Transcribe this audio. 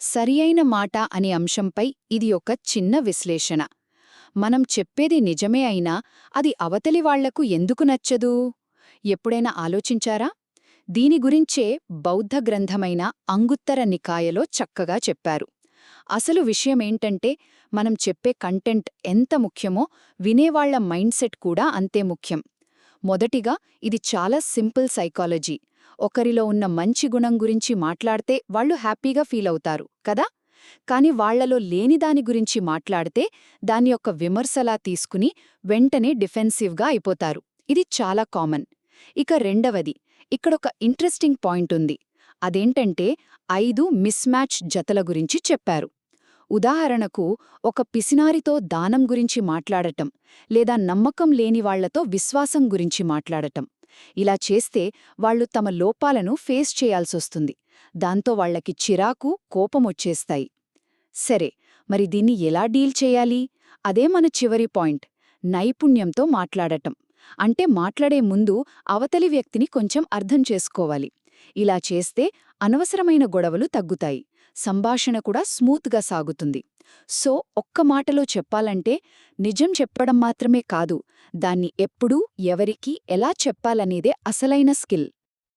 సరియైన మాట అనే అంశంపై ఇది ఒక చిన్న విశ్లేషణ. మనం చెప్పేది నిజమే అయినా అది అవతలి వాళ్లకు ఎందుకు నచ్చదు? ఎప్పుడైనా ఆలోచించారా? దీని గురించే బౌద్ధ గ్రంథమైన అంగుత్తర నికాయలో చక్కగా చెప్పారు. అసలు విషయమేంటంటే మనం చెప్పే కంటెంట్ ఎంత ముఖ్యమో వినేవాళ్ల మైండ్ సెట్ కూడా అంతే ముఖ్యం. మొదటిగా ఇది చాలా సింపుల్ సైకాలజీ. ఒకరిలో ఉన్న మంచి గుణం గురించి మాట్లాడితే వాళ్ళు హ్యాపీగా ఫీలవుతారు కదా. కాని వాళ్లలో లేని దాని గురించి మాట్లాడితే దాని యొక్క విమర్శలా తీసుకుని వెంటనే డిఫెన్సివ్గా అయిపోతారు. ఇది చాలా కామన్. ఇక రెండవది, ఇక్కడొక ఇంట్రెస్టింగ్ పాయింట్ ఉంది. అదేంటంటే 5 మిస్మ్యాచ్ జతల గురించి చెప్పారు. ఉదాహరణకు, ఒక పిసినారితో దానం గురించి మాట్లాడటం, లేదా నమ్మకం లేని వాళ్లతో విశ్వాసం గురించి మాట్లాడటం. ఇలా చేస్తే వాళ్ళు తమ లోపాలను ఫేస్ చేయాల్సొస్తుంది. దాంతో వాళ్లకి చిరాకు, కోపమొచ్చేస్తాయి. సరే, మరి దీన్ని ఎలా డీల్ చేయాలి? అదే మన చివరి పాయింట్, నైపుణ్యంతో మాట్లాడటం. అంటే మాట్లాడే ముందు అవతలి వ్యక్తిని కొంచెం అర్థం చేసుకోవాలి. ఇలా చేస్తే అనవసరమైన గొడవలు తగ్గుతాయి, సంభాషణ కూడా స్మూత్గా సాగుతుంది. సో ఒక్క మాటలో చెప్పాలంటే, నిజం చెప్పడం మాత్రమే కాదు, దాన్ని ఎప్పుడూ ఎవరికి ఎలా చెప్పాలనేదే అసలైన స్కిల్.